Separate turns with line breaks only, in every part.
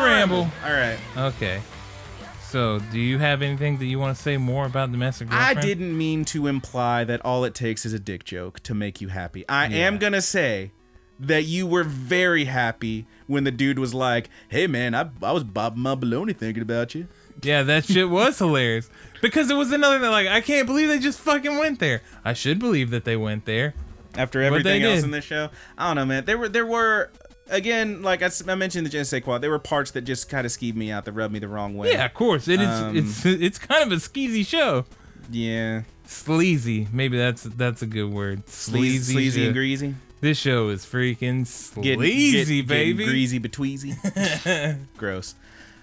Ramble.
All right.
Okay. So, do you have anything that you want to say more about Domestic Girlfriend?
I didn't mean to imply that all it takes is a dick joke to make you happy. I am gonna say that you were very happy when the dude was like, "Hey man, I was bobbing my baloney thinking about you."
Yeah, that shit was hilarious. Because it was another thing, like, I can't believe they just fucking went there. I should believe that they went there.
After everything else in this show. I don't know, man. There were again, like I mentioned the Je ne sais quoi, there were parts that just kind of skeeved me out, that rubbed me the wrong way.
Yeah, of course. It's kind of a skeezy show.
Yeah.
Sleazy. Maybe that's a good word.
Sleazy and greasy.
This show is freaking sleazy, baby.
Getting greasy betweezy. Gross.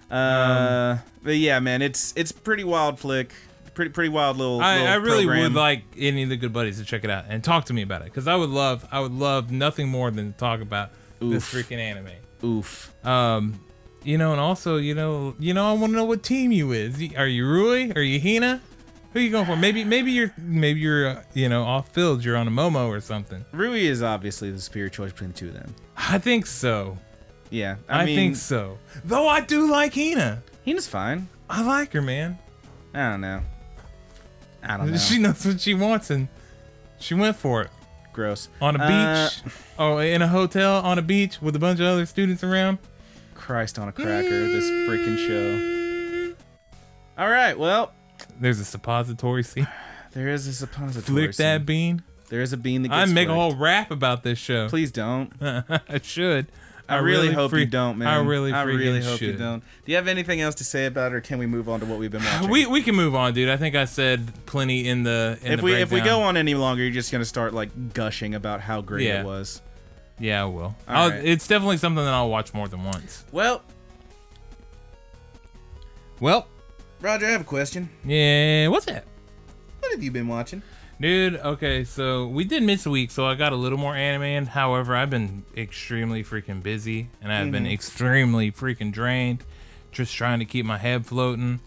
But yeah, man, it's pretty wild flick. Pretty wild little
I really
program.
would like any of the good buddies to check it out and talk to me about it, because I would love nothing more than to talk about this freaking anime.
Oof.
You know, and also, you know, I want to know what team you is. Are you Rui? Are you Hina? Who are you going for? Maybe you're you know, off field. You're on a Momo or something.
Rui is obviously the superior choice between the two of them.
I think so.
Yeah,
I think so. Though I do like Hina.
Hina's fine.
I like her, man.
I don't know.
She knows what she wants, and she went for it.
Gross.
On a beach. Oh, in a hotel on a beach with a bunch of other students around.
Christ on a cracker, this freaking show. All right, well.
There's a suppository scene.
There is a suppository
Flick
scene.
that bean.
There is a bean that gets
I make
flicked.
a whole rap about this show.
Please don't.
I should.
I really hope you don't, man.
I really
hope
should.
you don't. Do you have anything else to say about it, or can we move on to what we've been watching?
We can move on, dude. I think I said plenty in the
if we go on any longer, you're just gonna start like gushing about how great it was.
Yeah, I will.
Right.
It's definitely something that I'll watch more than once.
Well, Roger, I have a question.
Yeah, what's that?
What have you been watching?
Dude, okay, so we did miss a week, so I got a little more anime in. However, I've been extremely freaking busy, and I've been extremely freaking drained, just trying to keep my head floating.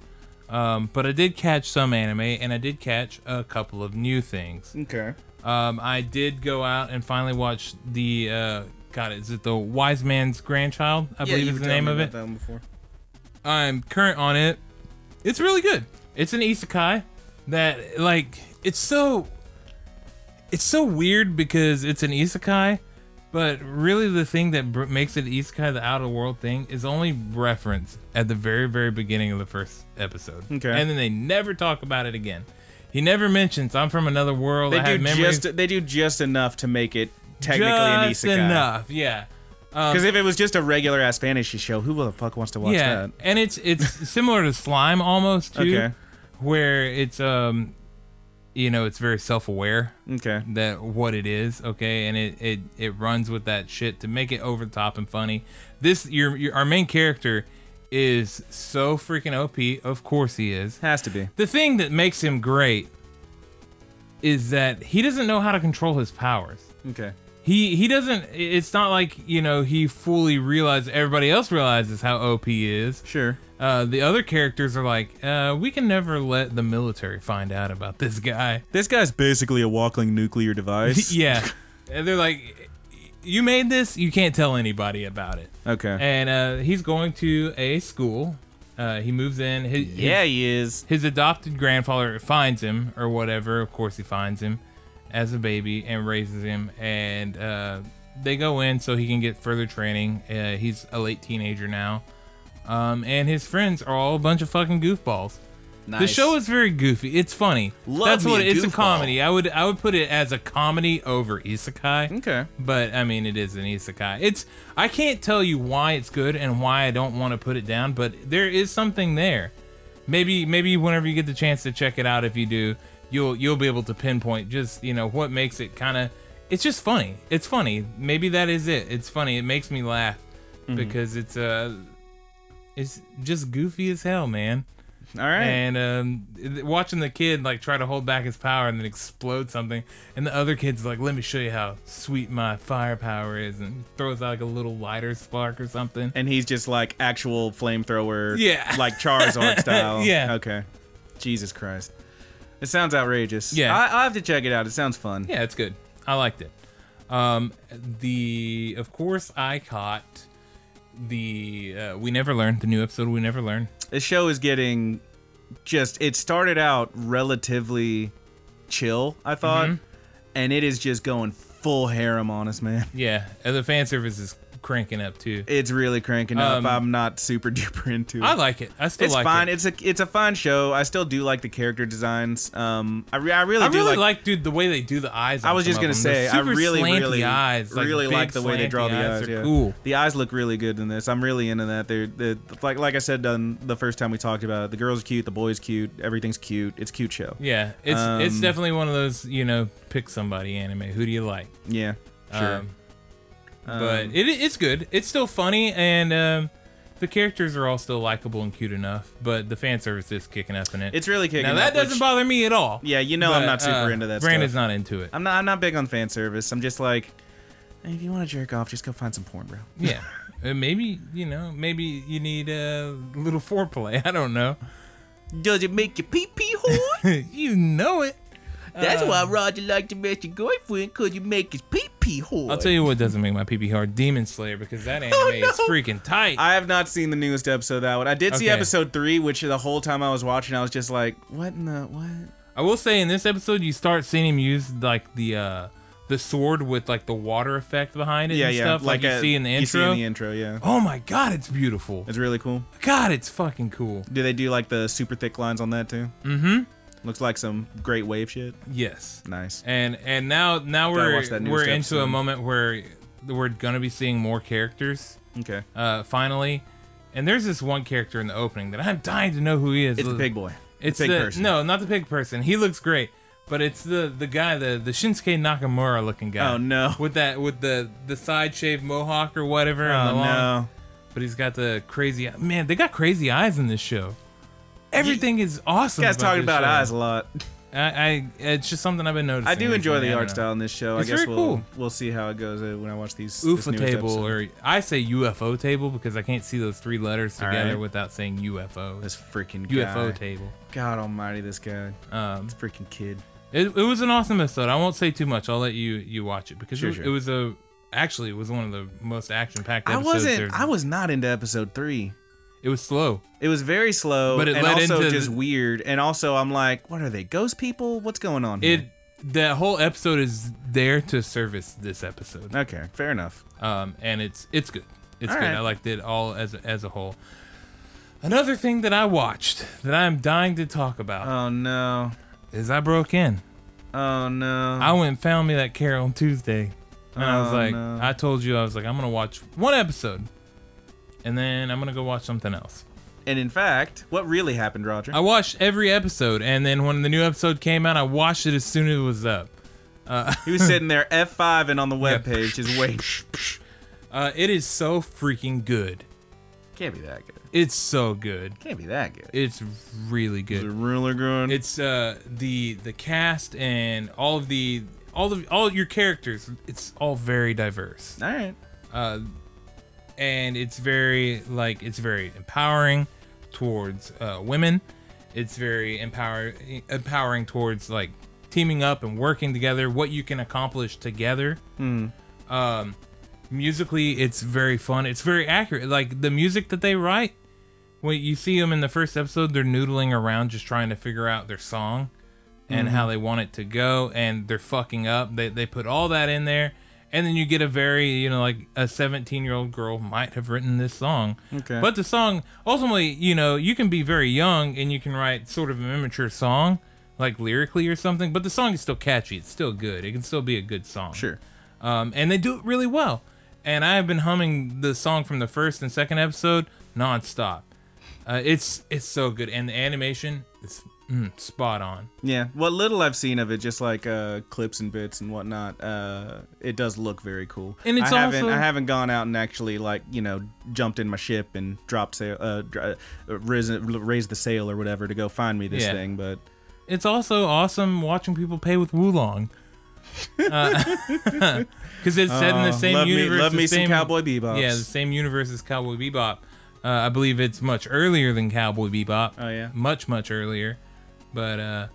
But I did catch some anime, and I did catch a couple of new things.
Okay.
I did go out and finally watch the, God, is it The Wise Man's Grandchild? I believe is the name of it.
That one before.
I'm current on it. It's really good. It's an isekai that, like, it's so weird because it's an isekai, but really the thing that makes it isekai, the outer world thing, is only referenced at the very, very beginning of the first episode.
Okay.
And then they never talk about it again. He never mentions, I'm from another world, I have memories.
They do just enough to make it technically an isekai.
Just enough, yeah.
Because if it was just a regular ass fantasy show, who the fuck wants to watch that?
And it's similar to Slime almost too,
okay.
Where it's you know, it's very self-aware.
Okay.
That what it is, okay, and it runs with that shit to make it over the top and funny. This our main character is so freaking OP. Of course he is.
Has to be.
The thing that makes him great is that he doesn't know how to control his powers.
Okay.
He doesn't. It's not like, you know, he fully realizes. Everybody else realizes how OP he is.
Sure.
The other characters are like, we can never let the military find out about this guy.
This guy's basically a walking nuclear device.
Yeah. And they're like, you made this, you can't tell anybody about it.
Okay.
And he's going to a school. He moves in.
He is.
His adopted grandfather finds him, or whatever. Of course he finds him as a baby and raises him. And they go in so he can get further training. He's a late teenager now. And his friends are all a bunch of fucking goofballs. Nice. The show is very goofy. It's funny. That's what it's a comedy. I would put it as a comedy over isekai.
Okay.
But I mean, it is an isekai. I can't tell you why it's good and why I don't want to put it down, but there is something there. Maybe whenever you get the chance to check it out, if you do, you'll be able to pinpoint just, you know, what makes it kind of. It's just funny. It's funny. Maybe that is it. It's funny. It makes me laugh because it's just goofy as hell, man.
All right.
And watching the kid like try to hold back his power and then explode something, and the other kid's like, "Let me show you how sweet my firepower is," and throws out like a little lighter spark or something.
And he's just like actual flamethrower,
Yeah,
like Charizard style.
Yeah.
Okay. Jesus Christ. It sounds outrageous.
Yeah.
I'll have to check it out. It sounds fun.
Yeah, it's good. I liked it. Of course, I caught the We Never Learn, the new episode, We Never Learn.
This show is getting it started out relatively chill, I thought, and it is just going full harem on us, man.
Yeah, and the fan service is cranking up too.
It's really cranking up. I'm not super duper into it.
I like it. I still
it's
like
fine.
it.
It's a fun show. I still do like the character designs. I really
like, dude, the way they do the eyes.
I was just gonna say, I really
eyes,
really like the way they draw the eyes.
They're
Yeah.
cool.
The eyes look really good in this. I'm really into that. They're like I said the first time we talked about it. The girl's cute, the boy's cute, everything's cute. It's a cute show.
Yeah, it's definitely one of those, pick somebody anime. Who do you like?
Yeah, sure.
But it's good. It's still funny, and the characters are all still likable and cute enough. But the fan service is kicking up in it.
It's really kicking
now,
up.
That doesn't bother me at all.
Yeah, I'm not super into that
Brandon's
stuff.
not into it.
I'm not big on fan service. I'm just like, hey, if you want to jerk off, just go find some porn, bro.
Yeah. Maybe you need a little foreplay. I don't know.
Does it make you pee-pee horn?
You know it.
That's why Roger liked to mess your girlfriend, because you make his pee-pee hard.
I'll tell you what doesn't make my pee-pee hard. Demon Slayer, because that anime is freaking tight.
I have not seen the newest episode of that one. I did see episode 3, which the whole time I was watching, I was just like, what in the, what?
I will say, in this episode, you start seeing him use, like, the sword with, like, the water effect behind it and stuff, like you see in the intro.
You see in the intro, yeah.
Oh my god, it's beautiful.
It's really cool.
God, it's fucking cool.
Do they do, like, the super thick lines on that, too? Mm-hmm. Looks like some great wave shit.
Yes.
Nice.
And now we're into a moment where we're gonna be seeing more characters.
Okay.
Finally, and there's this one character in the opening that I'm dying to know who he is.
It's the pig boy.
It's
the pig person.
No, not the pig person. He looks great, but it's the guy, the Shinsuke Nakamura looking guy.
Oh no.
With the side shaved mohawk or whatever.
Oh no.
But he's got the crazy. Man, they got crazy eyes in this show. Everything is awesome.
You guys talking about eyes a lot.
It's just something I've been noticing.
I do enjoy the art style in this show.
It's
I guess
very cool.
We'll see how it goes when I watch these.
UFO table, or I say UFO table because I can't see those 3 letters together without saying UFO.
This freaking guy.
UFO table.
God almighty, this guy. This freaking kid.
It was an awesome episode. I won't say too much. I'll let you watch it because
sure.
It was one of the most action-packed episodes.
I was not into episode 3.
It was slow.
It was very slow,
but it
and
led
also
into
just weird. And also, I'm like, what are they, ghost people? What's going on here?
The whole episode is there to service this episode.
Okay, fair enough.
And it's good. It's
all
good.
right.
I liked it all as a whole. Another thing that I watched that I'm dying to talk about.
Oh no.
Is I broke in.
Oh no.
I went and found me that Carol on Tuesday. And I was like,
no.
I told you, I was like, I'm going to watch one episode. And then I'm going to go watch something else.
And in fact, what really happened, Roger?
I watched every episode. And then when the new episode came out, I watched it as soon as it was up.
He was sitting there F5 and on the webpage just waiting.
It is so freaking good.
Can't be that good.
It's so good.
Can't be that good.
It's really good.
Is it really good?
It's the cast and all your characters. It's all very diverse.
All right.
And it's very empowering towards women. It's very empowering towards like teaming up and working together, what you can accomplish together. Musically, it's very fun. It's very accurate. Like the music that they write, when you see them in the first episode, they're noodling around just trying to figure out their song and how they want it to go, and they're fucking up. They put all that in there. And then you get a very, like a 17-year-old girl might have written this song.
Okay.
But the song, ultimately, you can be very young and you can write sort of an immature song, like lyrically or something. But the song is still catchy. It's still good. It can still be a good song.
Sure.
And they do it really well. And I have been humming the song from the first and second episode nonstop. It's so good. And the animation is Spot on.
Yeah, what little I've seen of it, just like clips and bits and whatnot, it does look very cool.
And it's
I
also
haven't gone out and actually jumped in my ship and dropped sail, raised the sail or whatever to go find me this thing, but
it's also awesome watching people pay with Wulong. Because it's set in the same universe.
Love me some Cowboy Bebop.
Yeah, the same universe as Cowboy Bebop. I believe it's much earlier than Cowboy Bebop.
Oh yeah,
much earlier. But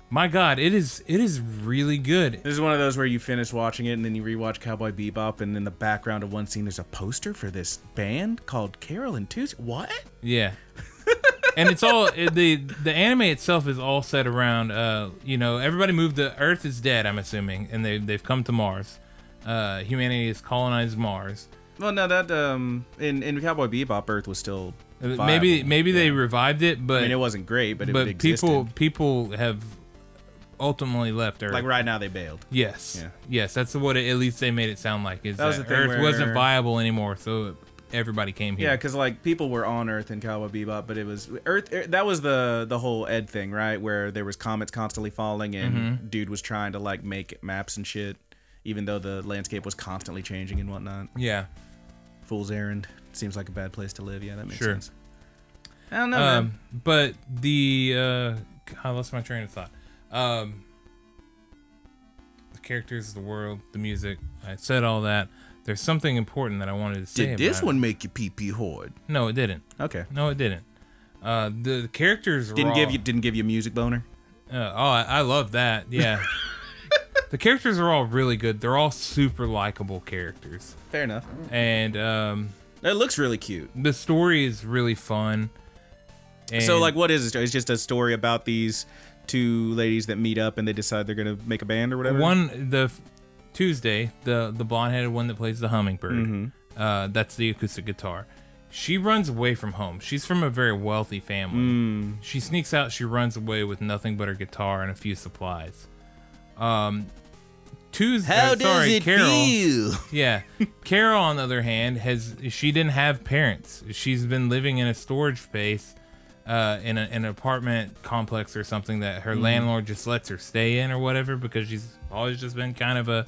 my God, it is really good.
This is one of those where you finish watching it and then you rewatch Cowboy Bebop, and in the background of one scene there's a poster for this band called Carol and Tuesday. What?
Yeah. And it's all the anime itself is all set around everybody moved to Earth is dead, I'm assuming, and they've come to Mars. Humanity has colonized Mars.
Well, no, that in Cowboy Bebop, Earth was still viable.
Maybe they revived it, but
I mean, it wasn't great, but it existed.
people have ultimately left Earth.
Like right now, they bailed.
Yes,
yeah.
Yes, that's what at least they made it sound like. Is
that
that Earth wasn't viable anymore, so everybody came here.
Yeah, because like people were on Earth in Cowboy Bebop, but it was Earth. That was the whole Ed thing, right? Where there was comets constantly falling, and dude was trying to like make maps and shit, even though the landscape was constantly changing and whatnot.
Yeah.
Fool's errand. Seems like a bad place to live. Yeah, that makes
sure.
sense. I don't know, man.
But I lost my train of thought. The characters, the world, the music. I said all that. There's something important that I wanted to say.
Did this one make you pee hard?
No, it didn't.
Okay.
No, it didn't. The characters
didn't give you a music boner.
I love that. Yeah. The characters are all really good. They're all super likable characters.
Fair enough.
And
it looks really cute.
The story is really fun. And
so, like, what is it? It's just a story about these two ladies that meet up and they decide they're gonna make a band or whatever. Tuesday, the blonde-headed one that plays the hummingbird. That's the acoustic guitar. She runs away from home. She's from a very wealthy family. She sneaks out. She runs away with nothing but her guitar and a few supplies. Carol feel? Yeah. Carol, on the other hand, she didn't have parents. She's been living in a storage space in an apartment complex or something that her landlord just lets her stay in or whatever, because she's always just been kind of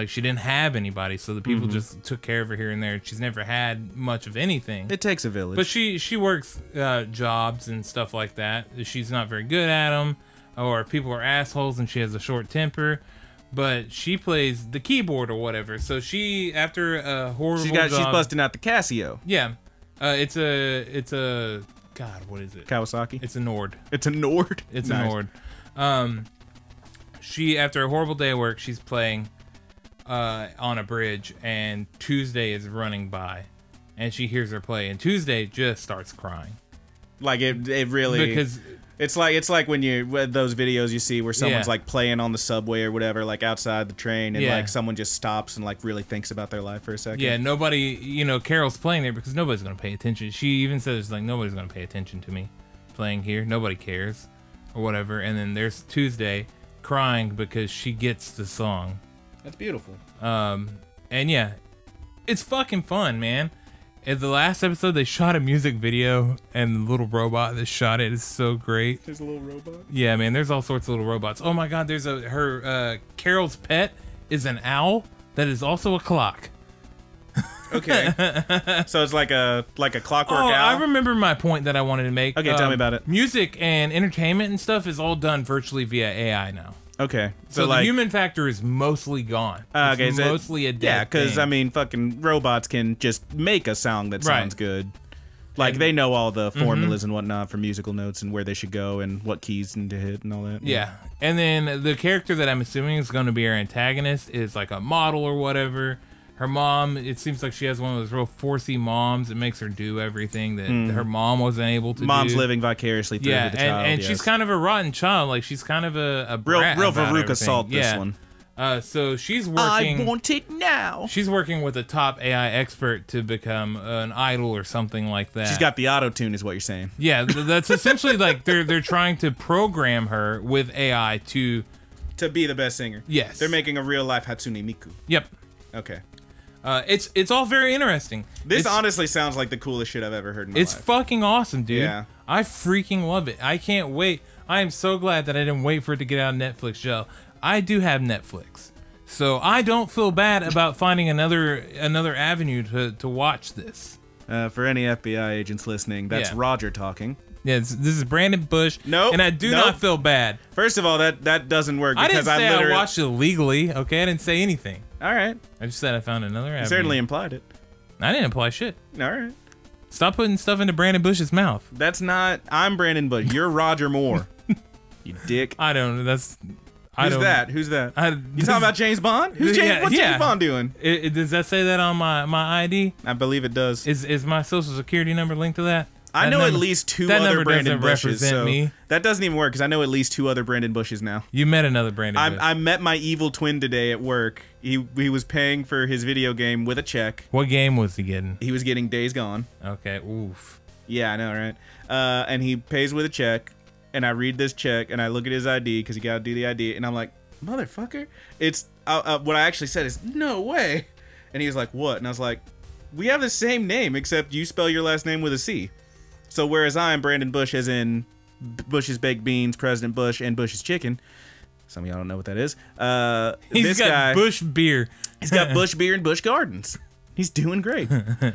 she didn't have anybody, so the people just took care of her here and there. She's never had much of anything. It takes a village.
But she works jobs and stuff like that. She's not very good at them, or people are assholes and she has a short temper. But she plays the keyboard or whatever. So she, after a horrible job,
she's busting out the Casio.
Yeah. It's a God, what is it?
Kawasaki?
It's a Nord.
It's a Nord?
It's nice. A Nord. She, after a horrible day of work, she's playing on a bridge, and Tuesday is running by, and she hears her play, and Tuesday just starts crying.
Like it really, because it's like when those videos you see where someone's like playing on the subway or whatever, like outside the train, and like someone just stops and like really thinks about their life for a second.
Yeah, nobody, Carol's playing there because nobody's gonna pay attention. She even says like, nobody's gonna pay attention to me playing here. Nobody cares, or whatever. And then there's Tuesday crying because she gets the song.
That's beautiful.
And yeah, it's fucking fun, man. In the last episode, they shot a music video, and the little robot that shot it is so great.
There's a little robot?
Yeah, man, there's all sorts of little robots. Oh my god, there's Carol's pet is an owl that is also a clock.
Okay. So it's like a clockwork owl?
I remember my point that I wanted to make.
Okay, tell me about it.
Music and entertainment and stuff is all done virtually via AI now.
Okay.
So the human factor is mostly gone.
Okay,
it's mostly a dead
yeah, because
thing.
I mean, fucking robots can just make a song that sounds good. Like they know all the formulas and whatnot for musical notes and where they should go and what keys need to hit and all that.
Yeah. And then the character that I'm assuming is going to be our antagonist is like a model or whatever. Her mom, it seems like she has one of those real forcey moms that makes her do everything that her mom wasn't able to do.
Mom's living vicariously through the child.
And she's kind of a rotten child. Like, she's kind of a brat.
Real Veruca Salt, this one.
So she's working...
I want it now.
She's working with a top AI expert to become an idol or something like that.
She's got the auto-tune is what you're saying.
Yeah, that's essentially like they're trying to program her with AI to
be the best singer.
Yes.
They're making a real-life Hatsune Miku.
Yep.
Okay.
It's all very interesting.
This honestly sounds like the coolest shit I've ever heard in my life.
It's fucking awesome, dude.
Yeah.
I freaking love it. I can't wait. I am so glad that I didn't wait for it to get out of Netflix jail. I do have Netflix, so I don't feel bad about finding another avenue to watch this.
For any FBI agents listening, that's Roger talking.
Yeah, this is Brandon Bush.
Nope.
And I do not feel bad.
First of all, that doesn't work.
I didn't
because
say I watched it legally, okay? I didn't say anything.
All right.
I just said I found another avenue.
You certainly implied it.
I didn't imply shit.
All right.
Stop putting stuff into Brandon Bush's mouth.
That's not... I'm Brandon Bush. You're Roger Moore. You dick.
I don't know. That's...
Who's that? Who's that? You talking about James Bond? What's James Bond doing?
Does that say that on my ID?
I believe it does.
Is my social security number linked to that?
I know at least two other Brandon Bushes. So
me.
That doesn't even work because I know at least two other Brandon Bushes now.
You met another Brandon Bush.
I met my evil twin today at work. He was paying for his video game with a check.
What game was he getting?
He was getting Days Gone.
Okay, oof.
Yeah, I know, right? And he pays with a check, and I read this check, and I look at his ID because you got to do the ID, and I'm like, motherfucker. It's what I actually said is, no way. And he was like, what? And I was like, we have the same name, except you spell your last name with a C. So whereas I'm Brandon Bush, as in Bush's Baked Beans, President Bush, and Bush's Chicken. Some of y'all don't know what that is.
He's got Bush Beer.
He's got Bush Beer and Bush Gardens. He's doing great. Yeah,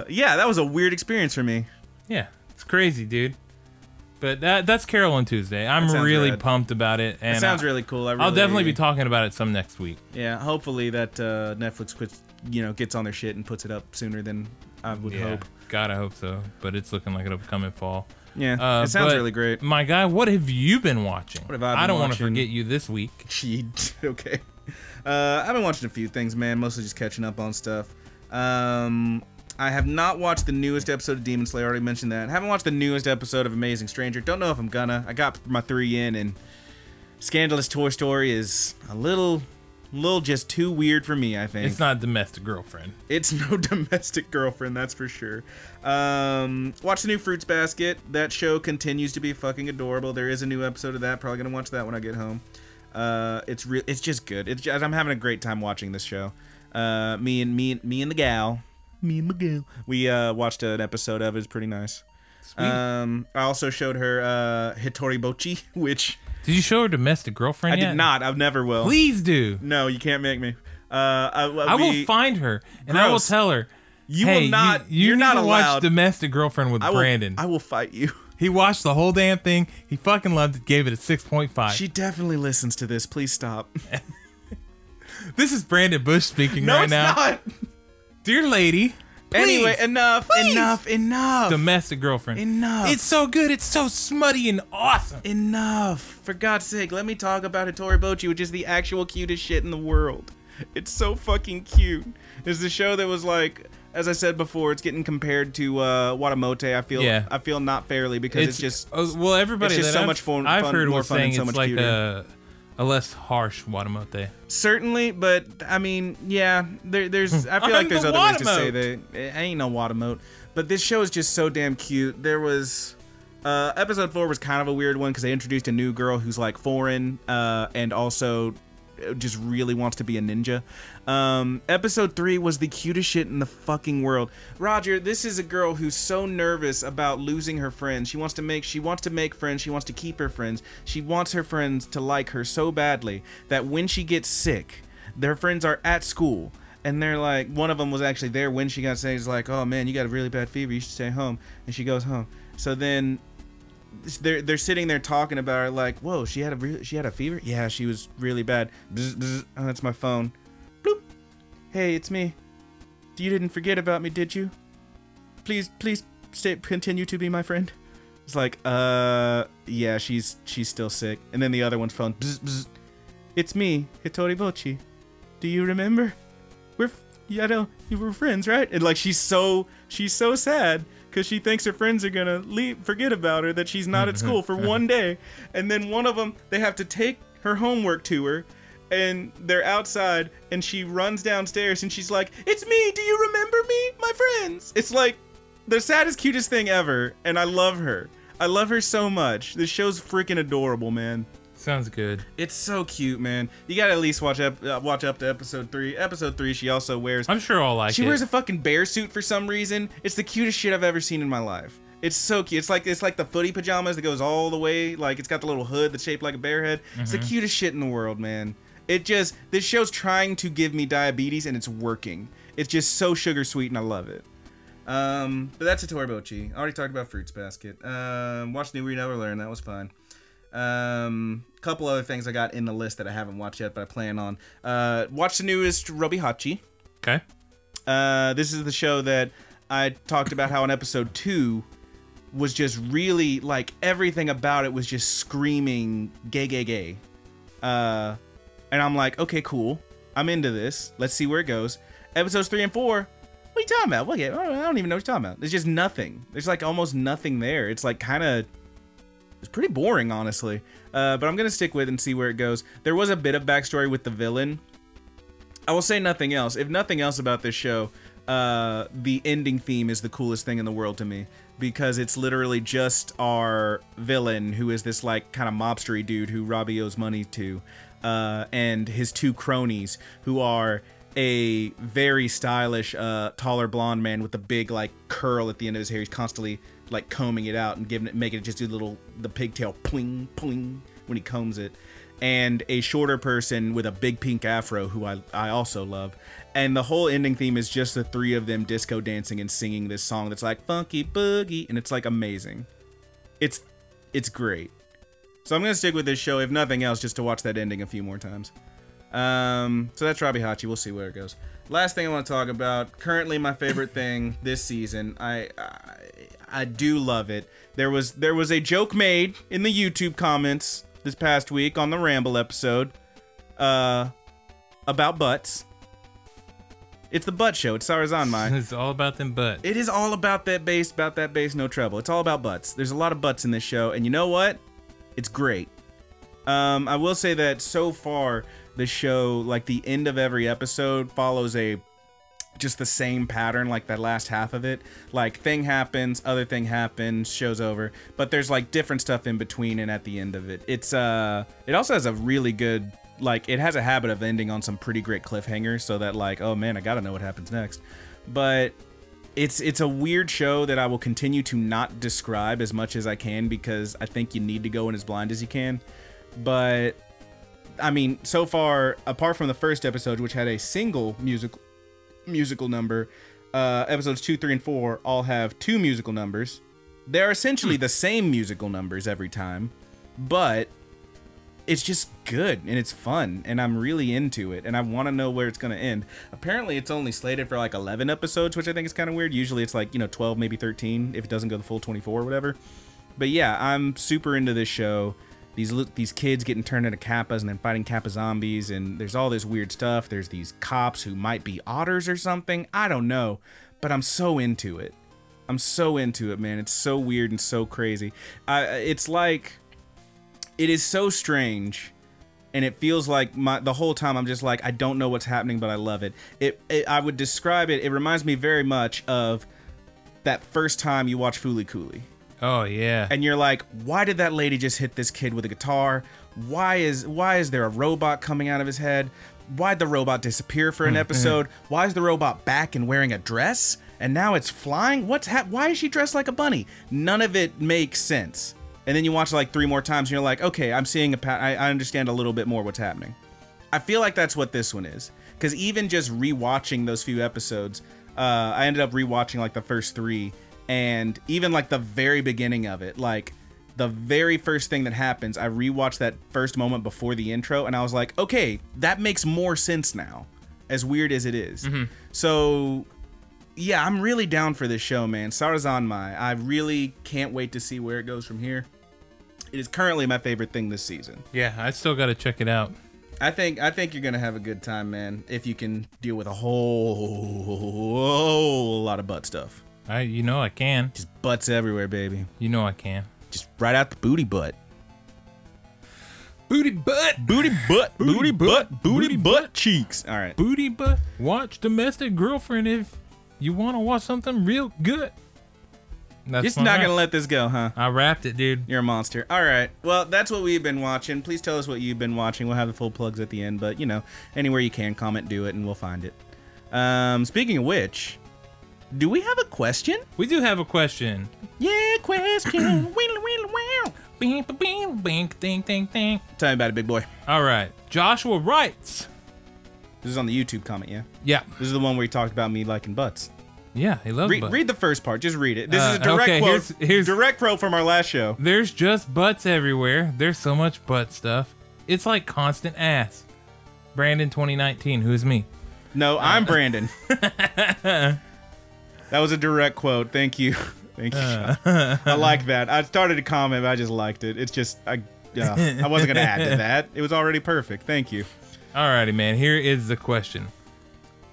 that was a weird experience for me.
Yeah, it's crazy, dude. But that's Carol on Tuesday. I'm really pumped about it. And
it sounds really cool.
I'll definitely be talking about it some next week.
Yeah, hopefully that Netflix gets on their shit and puts it up sooner than I would hope.
God, I hope so. But it's looking like it'll come in fall.
Yeah, it sounds really great.
My guy, what have you been watching?
What have I been
I don't
watching?
want to forget you this week.
Okay. I've been watching a few things, man. Mostly just catching up on stuff. I have not watched the newest episode of Demon Slayer. I already mentioned that. Haven't watched the newest episode of Amazing Stranger. Don't know if I'm gonna. I got my 3 in, and Scandalous Toy Story is a little just too weird for me, I think.
It's not Domestic Girlfriend.
It's no Domestic Girlfriend, that's for sure. Watch the new Fruits Basket. That show continues to be fucking adorable. There is a new episode of that. Probably gonna watch that when I get home. It's just good. I'm having a great time watching this show. Me and the gal. Me and Miguel. We watched an episode of it. It's pretty nice.
Sweet.
I also showed her Hitori Bochi, which...
Did you show her Domestic Girlfriend yet?
I did not. I never will.
Please do.
No, you can't make me.
I will find her, and I will tell her,
you
hey,
will not.
You're
not
to
allowed.
Watch Domestic Girlfriend with Brandon.
I will fight you.
He watched the whole damn thing. He fucking loved it. Gave it a 6.5.
She definitely listens to this. Please stop.
This is Brandon Bush speaking right now.
No, it's not.
Dear lady. Please,
anyway, enough.
Domestic Girlfriend.
Enough.
It's so good. It's so smutty and awesome.
Enough. For God's sake, let me talk about Hitori Bochi, which is the actual cutest shit in the world. It's so fucking cute. It's the show that was like, as I said before, it's getting compared to Watamote. I feel not fairly because it's just
well, everybody
it's just
that
so much fun.
I've heard
more
was
fun
saying
and so
it's
much
like
cuter.
a less harsh Watamote.
Certainly, but I mean, yeah, there's. I feel like there's other ways to say that. It ain't no Watamote, but this show is just so damn cute. There was episode 4 was kind of a weird one because they introduced a new girl who's like foreign and also just really wants to be a ninja. Episode 3 was the cutest shit in the fucking world. Roger, this is a girl who's so nervous about losing her friends. She wants to make friends. She wants to keep her friends. She wants her friends to like her so badly that when she gets sick, their friends are at school and they're like, one of them was actually there when she got sick. He's like, oh man, you got a really bad fever. You should stay home. And she goes home. So then they're sitting there talking about her like, whoa, she had a fever? Yeah, she was really bad. Bzz, bzz. Oh, that's my phone. Bloop. Hey, it's me. You didn't forget about me, did you? Please continue to be my friend. It's like, yeah, she's still sick. And then the other one's phone. Bzz, bzz. It's me, Hitori Bochi. Do you remember? You were friends, right? And like she's so sad because she thinks her friends are gonna forget about her, that she's not at school for one day. And then one of them, they have to take her homework to her, and they're outside, and she runs downstairs, and she's like, "It's me. Do you remember me, my friends?" It's like the saddest, cutest thing ever, and I love her. I love her so much. This show's freaking adorable, man.
Sounds good.
It's so cute, man. You gotta at least watch up to episode 3. Episode 3, she also wears...
I'm sure I'll like it.
She wears a fucking bear suit for some reason. It's the cutest shit I've ever seen in my life. It's so cute. It's like the footy pajamas that goes all the way. Like, it's got the little hood that's shaped like a bear head. It's the cutest shit in the world, man. This show's trying to give me diabetes, and it's working. It's just so sugar sweet, and I love it. But that's a Toribochi. I already talked about Fruits Basket. Watched New Read Never Learn. That was fun. Couple other things I got in the list that I haven't watched yet, but I plan on. Watch the newest Robi Hachi.
Okay.
This is the show that I talked about how in episode 2 was just really, like, everything about it was just screaming gay, gay, gay. And I'm like, okay, cool. I'm into this. Let's see where it goes. Episodes 3 and 4, what are you talking about? Well, yeah, I don't even know what you're talking about. There's just nothing. There's, like, almost nothing there. It's, like, kind of... It's pretty boring, honestly. But I'm going to stick with it and see where it goes. There was a bit of backstory with the villain. I will say nothing else. If nothing else about this show, the ending theme is the coolest thing in the world to me. Because it's literally just our villain, who is this, like, kind of mobstery dude who Robbie owes money to. And his 2 cronies, who are a very stylish, taller blonde man with a big, like, curl at the end of his hair. He's constantly, like, combing it out and making it just do the pigtail pling, pling when he combs it. And a shorter person with a big pink afro, who I also love. And the whole ending theme is just the 3 of them disco dancing and singing this song that's like funky boogie, and it's like amazing. It's great. So I'm gonna stick with this show, if nothing else, just to watch that ending a few more times. So that's Robi Hachi. We'll see where it goes. Last thing I want to talk about, currently my favorite thing this season. I do love it. There was a joke made in the YouTube comments this past week on the Ramble episode about butts. It's the butt show. It's Sarazanmai.
It's all about them butts.
It is all about that bass, no trouble. It's all about butts. There's a lot of butts in this show, and you know what? It's great. I will say that so far, the show, like the end of every episode, follows just the same pattern, like that last half of it. Like, thing happens, other thing happens, show's over. But there's, like, different stuff in between and at the end of it. It also has a really good, like, it has a habit of ending on some pretty great cliffhangers, so that, like, oh man, I gotta know what happens next. But it's a weird show that I will continue to not describe as much as I can, because I think you need to go in as blind as you can. But, I mean, so far, apart from the first episode, which had a single musical number, episodes 2, 3, and 4 all have 2 musical numbers. They're essentially the same musical numbers every time, but it's just good, and it's fun, and I'm really into it, and I want to know where it's going to end. Apparently, it's only slated for, like, 11 episodes, which I think is kind of weird. Usually, it's, like, 12, maybe 13, if it doesn't go the full 24 or whatever. But yeah, I'm super into this show. These kids getting turned into Kappas and then fighting Kappa zombies, and there's all this weird stuff. There's these cops who might be otters or something. I don't know, but I'm so into it. I'm so into it, man. It's so weird and so crazy. It's like, it is so strange, and it feels like the whole time I'm just like, I don't know what's happening, but I love it. I would describe it. It reminds me very much of that first time you watch Fooly Cooly.
Oh yeah.
And you're like, why did that lady just hit this kid with a guitar? Why is there a robot coming out of his head? Why'd the robot disappear for an episode? Why is the robot back and wearing a dress? And now it's flying? Why is she dressed like a bunny? None of it makes sense. And then you watch it like 3 more times and you're like, okay, I'm seeing I understand a little bit more what's happening. I feel like that's what this one is. Because even just rewatching those few episodes, I ended up rewatching like the first 3. And even like the very beginning of it, like the very first thing that happens, I rewatched that first moment before the intro, and I was like, okay, that makes more sense now, as weird as it is. So, yeah, I'm really down for this show, man. Sarazanmai. I really can't wait to see where it goes from here. It is currently my favorite thing this season.
Yeah, I still got to check it out.
I think you're gonna have a good time, man, if you can deal with a whole lot of butt stuff.
You know I can.
Just butts everywhere, baby.
You know I can.
Just right out the booty butt.
Booty butt.
Booty butt. Booty butt. Booty butt cheeks. All right.
Booty butt. Watch Domestic Girlfriend if you want to watch something real good.
That's just not going to let this go, huh?
I wrapped it, dude.
You're a monster. All right. Well, that's what we've been watching. Please tell us what you've been watching. We'll have the full plugs at the end. But, anywhere you can, comment, do it, and we'll find it. Speaking of which... Do we have a question?
We do have a question.
Yeah, question.
Bing, bing, bing, ding, ding, ding.
Tell me about it, big boy.
All right. Joshua writes.
This is on the YouTube comment, yeah?
Yeah.
This is the one where he talked about me liking butts.
Yeah, he loves butts.
Read the first part. Just read it. This is a direct quote. Direct quote from our last show.
There's just butts everywhere. There's so much butt stuff. It's like constant ass. Brandon 2019, who is me?
No, I'm Brandon. That was a direct quote. Thank you. Thank you. I like that. I started a comment, but I just liked it. It's just, I wasn't going to add to that. It was already perfect. Thank you.
Alrighty, man. Here is the question.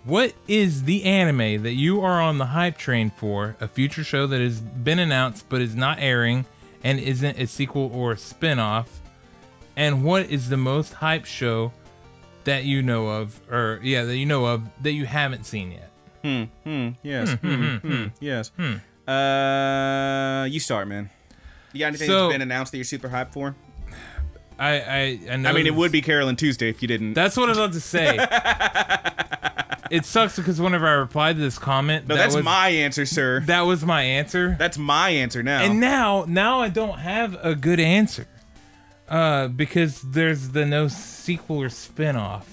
What is the anime that you are on the hype train for, a future show that has been announced but is not airing and isn't a sequel or a spin-off? And what is the most hype show that you know of, or that you haven't seen yet?
Yes. Yes. You start, man. You got anything that's been announced that you're super hyped for?
I know.
I mean, it would be Carolyn Tuesday if you didn't.
That's what I was about to say. It sucks because whenever I replied to this comment,
no, that's my answer, sir.
That was my answer.
That's my answer now.
And now I don't have a good answer, because there's the no sequel or spinoff.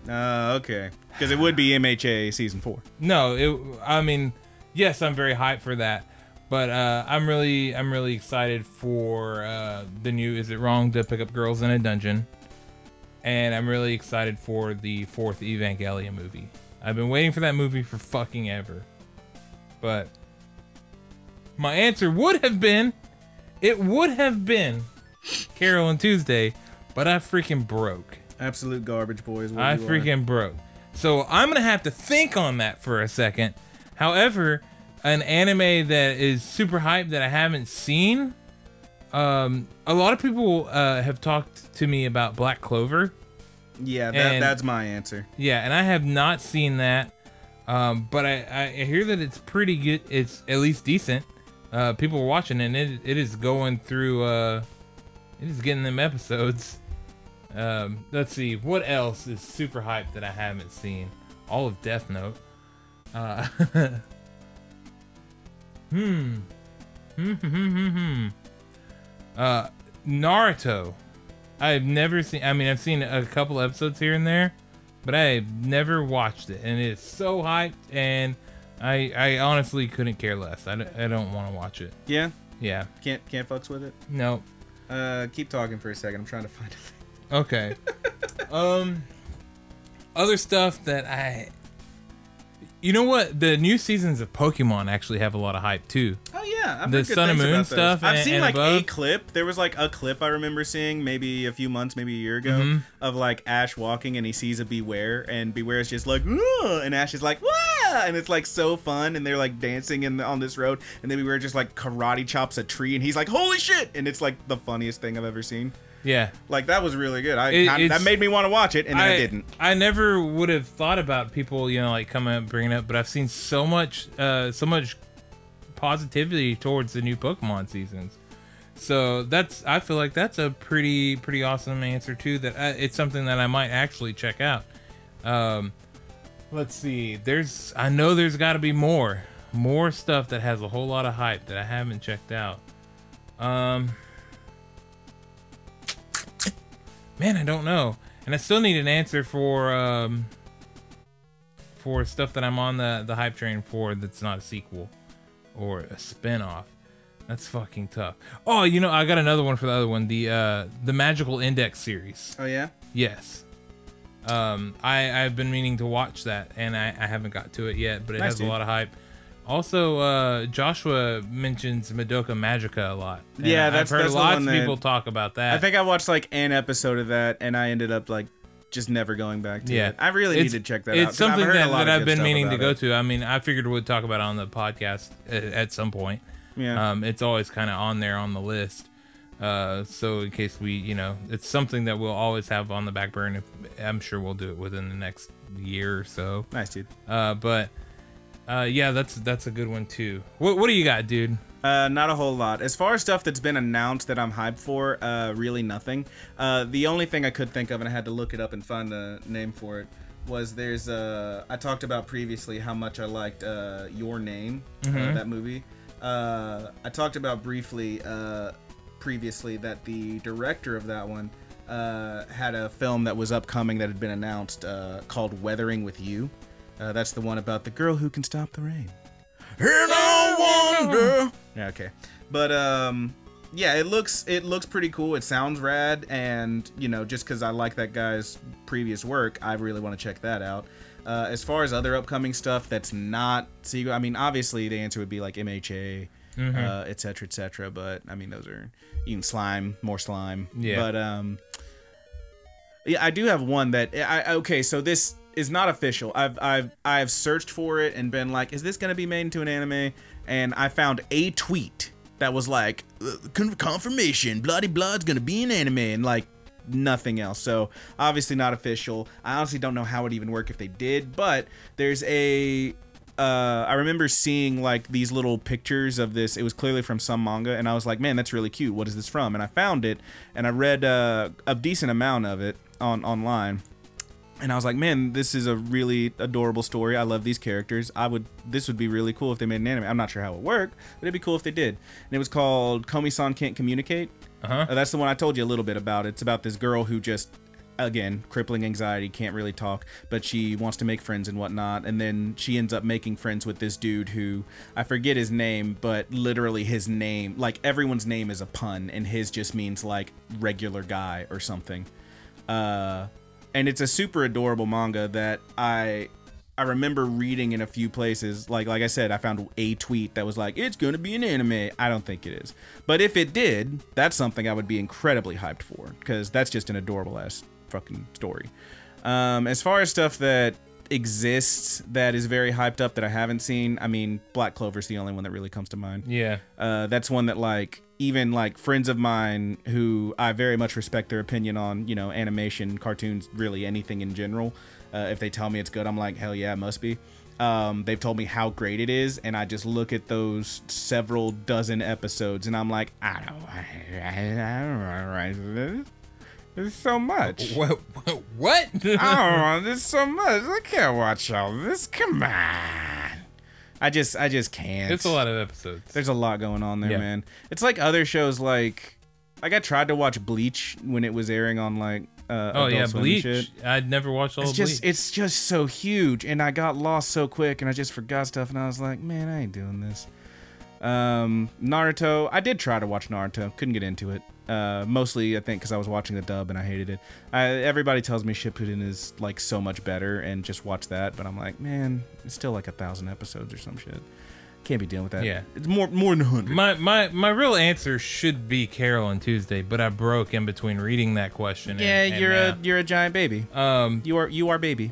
Okay. Because it would be MHA season 4.
No, I mean, yes, I'm very hyped for that, but I'm really excited for the new Is It Wrong to Pick Up Girls in a Dungeon, and I'm really excited for the 4th Evangelion movie. I've been waiting for that movie for fucking ever, but my answer would have been Carolyn Tuesday, but I freaking broke.
Absolute garbage, boys.
I freaking broke. So I'm going to have to think on that for a second. However, an anime that is super hyped that I haven't seen, a lot of people have talked to me about Black Clover.
Yeah, that's my answer.
Yeah, and I have not seen that, but I hear that it's pretty good. It's at least decent. People are watching it, and it is going through, it is getting them episodes. Let's see, what else is super hyped that I haven't seen? All of Death Note. Naruto. I've never seen, I mean, I've seen a couple episodes here and there, but I've never watched it, and it's so hyped, and I honestly couldn't care less. I don't want to watch it.
Yeah?
Yeah.
Can't fucks with it?
No.
Keep talking for a second. I'm trying to find it.
Okay. Other stuff that you know what? The new seasons of Pokemon actually have a lot of hype too.
Oh yeah, I've
the
heard good
Sun and
things
Moon
about
stuff.
those. I've seen like
above.
a clip. There was like a clip I remember seeing maybe a few months, maybe a year ago, of like Ash walking and he sees a Beware, and Beware is just like, "Whoa," and Ash is like, "Whoa," and it's like so fun, and they're like dancing on this road, and then Beware just like karate chops a tree, and he's like, "Holy shit!" and it's like the funniest thing I've ever seen.
Yeah,
like that was really good. That made me want to watch it, and then I didn't.
I never would have thought about people, like coming up, bringing it up, but I've seen so much positivity towards the new Pokemon seasons. So I feel like that's a pretty awesome answer too. That it's something that I might actually check out. Let's see. I know there's got to be more stuff that has a whole lot of hype that I haven't checked out. Man, I don't know, and I still need an answer for stuff that I'm on the hype train for that's not a sequel or a spin-off. That's fucking tough. Oh, I got another one for the other one, the Magical Index series.
Oh yeah?
Yes. I've been meaning to watch that, and I haven't got to it yet, but it has a lot of hype. Also, Joshua mentions Madoka Magica a lot.
Yeah,
I've heard lots of people talk about that.
I think I watched like an episode of that, and I ended up like just never going back to it. I really need to check that out.
It's something that I've been meaning to go to. I mean, I figured we'd talk about it on the podcast at some point.
Yeah.
It's always kind of on there on the list. So in case it's something that we'll always have on the back burner. I'm sure we'll do it within the next year or so.
Nice, dude.
Yeah, that's a good one too. What do you got, dude?
Not a whole lot. As far as stuff that's been announced that I'm hyped for, really nothing. The only thing I could think of, and I had to look it up and find the name for it, was there's I talked about previously how much I liked Your Name, that movie. I talked about briefly previously that the director of that one had a film that was upcoming that had been announced called Weathering with You. That's the one about the girl who can stop the rain. And I wonder. Yeah, okay. But yeah, it looks pretty cool. It sounds rad, and you know, just because I like that guy's previous work, I really want to check that out. As far as other upcoming stuff that's not sequel, I mean, obviously the answer would be like MHA, et cetera, but I mean, those are even slime, more slime. Yeah. But yeah, I do have one that okay, so this is not official. I've searched for it and been like, is this gonna be made into an anime? And I found a tweet that was like, confirmation, bloody blood's gonna be an anime, and like nothing else. So obviously not official. I honestly don't know how it even work if they did, but there's a I remember seeing like these little pictures of this. It was clearly from some manga, and I was like, man, that's really cute. What is this from? And I found it, and I read a decent amount of it online. And I was like, man, this is a really adorable story. I love these characters. This would be really cool if they made an anime. I'm not sure how it worked, but it'd be cool if they did. And it was called Komi-san Can't Communicate. That's the one I told you a little bit about. It's about this girl who just, again, crippling anxiety, can't really talk, but she wants to make friends and whatnot. And then she ends up making friends with this dude who, I forget his name, but literally his name, like everyone's name is a pun, and his just means like regular guy or something. And it's a super adorable manga that I remember reading in a few places. Like I said, I found a tweet that was like, it's gonna be an anime. I don't think it is. But if it did, that's something I would be incredibly hyped for, because that's just an adorable ass fucking story. As far as stuff that exists that is very hyped up that I haven't seen, I mean, Black Clover's the only one that really comes to mind. Yeah. That's one that like, even like friends of mine who I very much respect their opinion on, you know, animation, cartoons, really anything in general. If they tell me it's good, I'm like, hell yeah, it must be. They've told me how great it is, and I just look at those several dozen episodes, and I'm like, I don't write this. There's so much. What? There's so much. I can't watch all this. Come on. I just can't.
It's a lot of episodes.
There's a lot going on there, man. It's like other shows, like I tried to watch Bleach when it was airing on like Adult Swim
Bleach.
Shit.
I'd never watched all of Bleach.
It's just so huge, and I got lost so quick, and I just forgot stuff, and I was like, man, I ain't doing this. Naruto. I did try to watch Naruto. Couldn't get into it. Mostly I think because I was watching the dub and I hated it. Everybody tells me Shippuden is like so much better, and just watch that, but I'm like, man, it's still like 1,000 episodes or some shit. Can't be dealing with that. Yeah, it's more than 100.
My real answer should be Carol and Tuesday, but I broke in between reading that question.
Yeah, you're a giant baby. You are baby.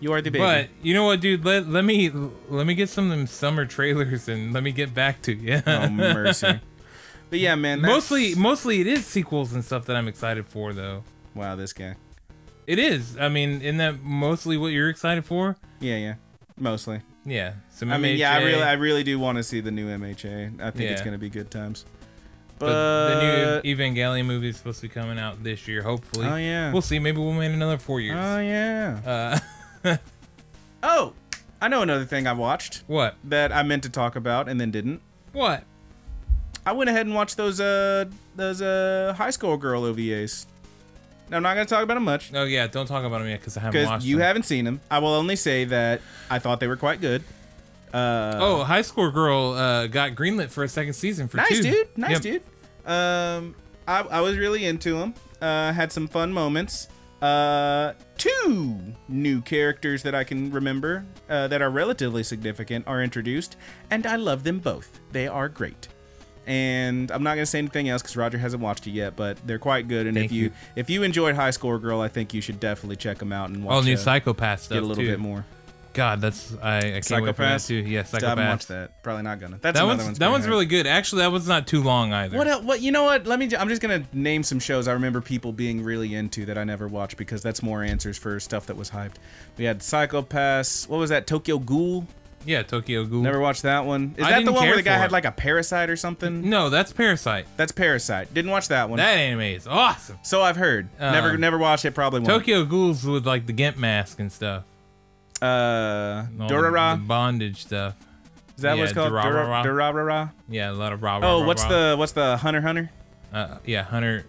You are the baby.
But you know what, dude? Let me get some of them summer trailers and let me get back to you.
Oh mercy. But yeah, man.
Mostly it is sequels and stuff that I'm excited for, though.
Wow, this guy.
It is. I mean, isn't that mostly what you're excited for?
Yeah, mostly.
Yeah.
Some I mean, MHA. Yeah, I really do want to see the new MHA. I think it's gonna be good times.
But the new Evangelion movie is supposed to be coming out this year, hopefully.
Oh yeah.
We'll see. Maybe we'll wait another 4 years.
Oh yeah. Oh, I know another thing I watched.
What?
That I meant to talk about and then didn't.
What?
I went ahead and watched those high school girl OVAs. Now, I'm not going to talk about them much.
Oh yeah, don't talk about them yet because I haven't watched them.
Because you haven't seen them. I will only say that I thought they were quite good.
High School Girl got greenlit for a second season for 2.
Nice dude. I was really into them. Had some fun moments. 2 new characters that I can remember that are relatively significant are introduced, and I love them both. They are great. And I'm not going to say anything else because Roger hasn't watched it yet, but they're quite good. And if you enjoyed High School Girl, I think you should definitely check them out and watch.
New Psychopath stuff.
Get a little bit more.
God, I can't wait for that too. Yeah, Psychopath.
I haven't watched that. Probably not gonna. That's
that one's really good. Actually, that one's not too long either.
What? You know what? I'm just gonna name some shows I remember people being really into that I never watched because that's more answers for stuff that was hyped. We had Psychopaths. What was that? Tokyo Ghoul.
Yeah, Tokyo Ghoul.
Never watched that one. Is
I
that the
didn't
one where
care
the guy
for
had
it.
like a parasite or something?
No, that's Parasite.
That's Parasite. Didn't watch that one.
That anime is awesome.
So I've heard. Never watched it. Probably won't.
Tokyo Ghoul's with like the Gimp mask and stuff.
Durara.
The bondage stuff.
Is that what it's called? Durara.
Yeah, a lot of rah.
Oh, what's the Hunter?
Yeah, Hunter.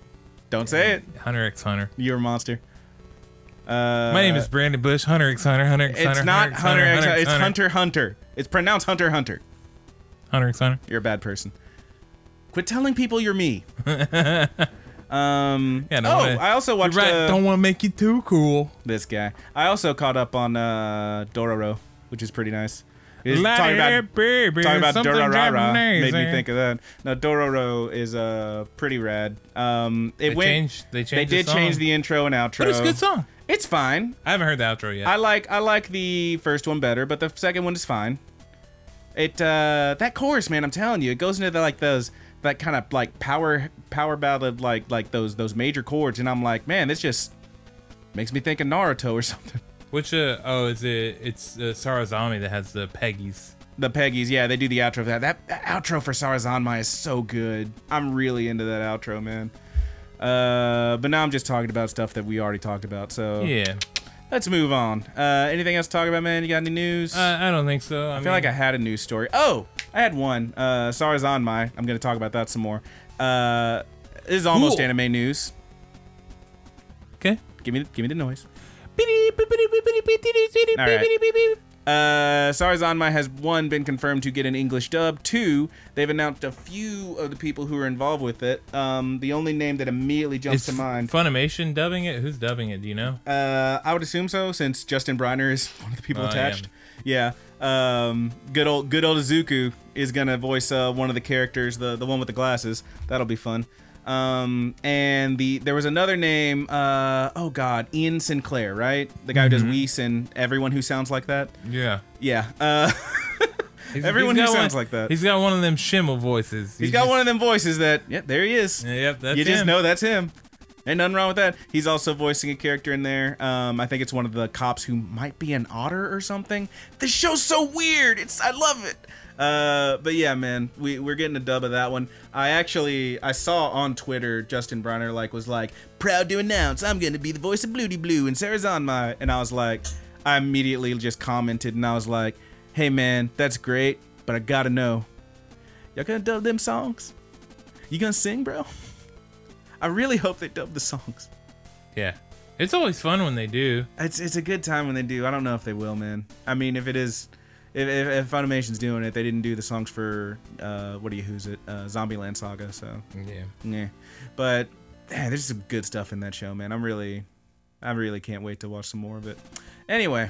Don't say it.
Hunter x Hunter.
You're a monster.
My name is Brandon Bush. Hunter x Hunter. Hunter x Hunter.
It's not Hunter x Hunter. It's Hunter Hunter. It's pronounced Hunter Hunter.
Hunter x Hunter.
You're a bad person. Quit telling people you're me.
Yeah.
I also watched.
Don't want to make you too cool.
This guy. I also caught up on Dororo, which is pretty nice. Talking about Dororo made me think of that. Now Dororo is pretty rad. They did change the intro and outro.
But it's a good song.
It's fine.
I haven't heard the outro yet.
I like the first one better, but the second one is fine. That chorus, man, I'm telling you, it goes into that kind of like power ballad, like those major chords, and I'm like, man, this just makes me think of Naruto or something.
Which it's Sarazami that has the Peggies.
The Peggies, yeah, they do the outro for that. That outro for Sarazanmai is so good. I'm really into that outro, man. But now I'm just talking about stuff that we already talked about, so
yeah.
Let's move on. Anything else to talk about, man? You got any news?
I don't think so.
I feel like I had a news story. Oh, I had one. Sarazanmai. I'm going to talk about that some more. This is almost
cool.
anime news.
Okay.
Give me the noise. All right. Sarazanmai has 1, been confirmed to get an English dub. 2, they've announced a few of the people who are involved with it. The only name that immediately jumps to mind.
Funimation dubbing it? Who's dubbing it? Do you know?
I would assume so, since Justin Briner is one of the people attached. Yeah. Good old Izuku is gonna voice one of the characters, the one with the glasses. That'll be fun. And there was another name, Ian Sinclair, right? The guy who does Whis and everyone who sounds like that.
Yeah.
Yeah. Everyone who sounds like that.
He's got one of them Schimmel voices.
He's got one of them voices that, yep, there he is.
Yep, that's him.
You just know that's him. Ain't nothing wrong with that. He's also voicing a character in there. I think it's one of the cops who might be an otter or something. This show's so weird. I love it. But yeah, man, we're getting a dub of that one. I saw on Twitter Justin Briner was like, proud to announce I'm gonna be the voice of Bloody Blue and Sarazanmai, and I was like, I immediately just commented and I was like, hey man, that's great, but I gotta know, y'all gonna dub them songs? You gonna sing, bro? I really hope they dub the songs.
Yeah, it's always fun when they do.
It's a good time when they do. I don't know if they will, man. I mean, if if Funimation's doing it, they didn't do the songs for Zombieland Saga, so yeah. But man, there's some good stuff in that show, man. I really can't wait to watch some more of it. Anyway,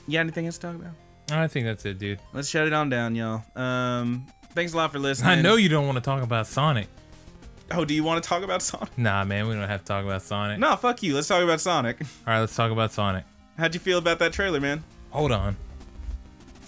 you got anything else to talk about?
I think that's it, dude.
Let's shut it on down, y'all. Thanks a lot for listening.
I know you don't want to talk about Sonic.
Oh, do you want to talk about Sonic?
Nah, man, we don't have to talk about Sonic.
No, fuck you. Let's talk about Sonic.
All right, let's talk about Sonic.
How'd you feel about that trailer, man?
Hold on.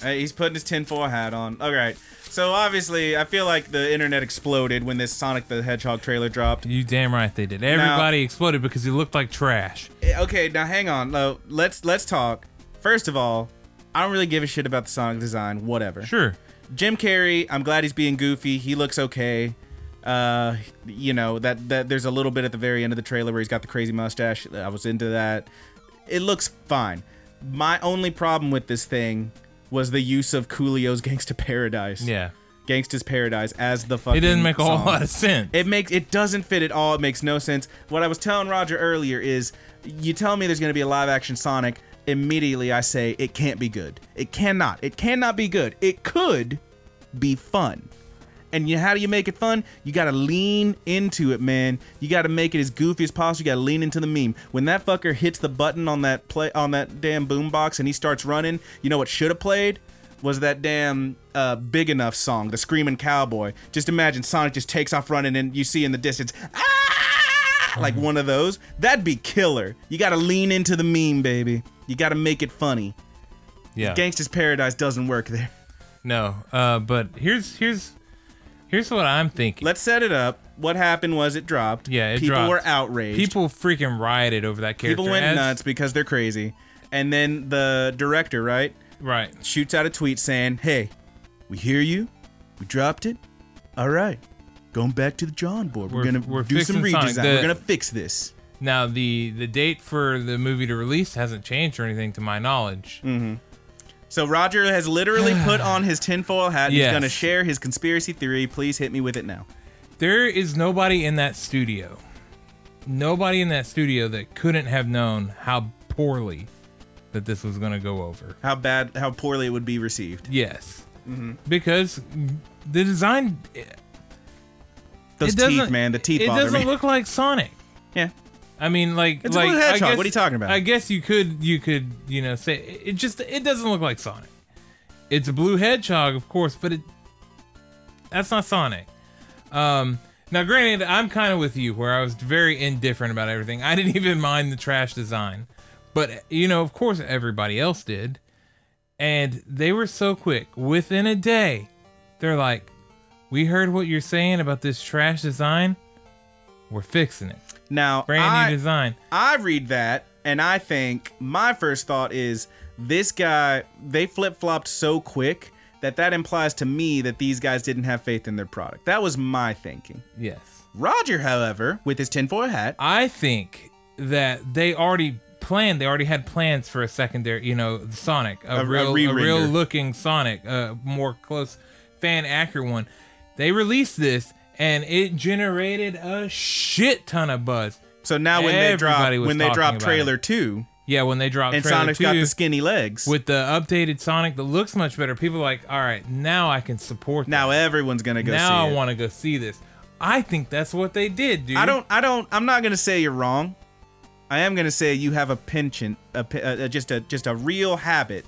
Hey, he's putting his tinfoil hat on. All right. So obviously, I feel like the internet exploded when this Sonic the Hedgehog trailer dropped.
You damn right they did. Everybody exploded because he looked like trash.
Okay, now hang on. No, let's talk. First of all, I don't really give a shit about the Sonic design. Whatever.
Sure.
Jim Carrey, I'm glad he's being goofy. He looks okay. That there's a little bit at the very end of the trailer where he's got the crazy mustache. I was into that. It looks fine. My only problem with this thing was the use of Coolio's Gangsta Paradise.
Yeah.
Gangsta's Paradise as the fucking
It didn't make a
song.
whole lot of sense.
It doesn't fit at all. It makes no sense. What I was telling Roger earlier is, you tell me there's going to be a live action Sonic, immediately I say it can't be good. It cannot. It cannot be good. It could be fun. And how do you make it fun? You gotta lean into it, man. You gotta make it as goofy as possible. You gotta lean into the meme. When that fucker hits the button on that damn boombox and he starts running, you know what should have played? Was that damn Big Enough song, the Screaming Cowboy. Just imagine Sonic just takes off running and you see in the distance, ah! Like one of those. That'd be killer. You gotta lean into the meme, baby. You gotta make it funny.
Yeah.
Gangsta's Paradise doesn't work there.
No, but here's what I'm thinking.
Let's set it up. What happened was it dropped.
Yeah, it
People
dropped.
were outraged.
People freaking rioted over that character.
People went nuts because they're crazy. And then the director, right?
Right.
Shoots out a tweet saying, "Hey, we hear you. We dropped it. All right, going back to the drawing board. We're gonna do some redesign. We're gonna fix this."
Now the date for the movie to release hasn't changed or anything to my knowledge.
Mm-hmm. So Roger has literally put on his tinfoil hat. And He's gonna share his conspiracy theory. Please hit me with it now.
There is nobody in that studio. Nobody in that studio that couldn't have known how poorly that this was gonna go over.
How poorly it would be received.
Yes. Mm-hmm. Because the design.
Those teeth, man. The teeth bother me.
It doesn't look like Sonic.
Yeah.
I mean,
it's a blue hedgehog. What are you talking about?
I guess you could, say it doesn't look like Sonic. It's a blue hedgehog, of course, but that's not Sonic. Now, granted, I'm kind of with you, where I was very indifferent about everything. I didn't even mind the trash design, but of course, everybody else did, and they were so quick. Within a day, they're like, "We heard what you're saying about this trash design. We're fixing it."
Now,
brand new design.
I read that, and I think my first thought is this guy, they flip-flopped so quick that implies to me that these guys didn't have faith in their product. That was my thinking.
Yes.
Roger, however, with his tinfoil hat.
I think that they already had plans for a secondary, Sonic. A real looking Sonic, a more close, fan accurate one. They released this, and it generated a shit ton of buzz.
So now when they drop trailer 2,
when they drop
and
trailer
Sonic's
2,
got the skinny legs
with the updated Sonic that looks much better, people are like, all right, now I can support that.
Now everyone's gonna go see it.
Now I want to go see this. I think that's what they did, dude.
I'm not gonna say you're wrong. I am gonna say you have a penchant, just a real habit.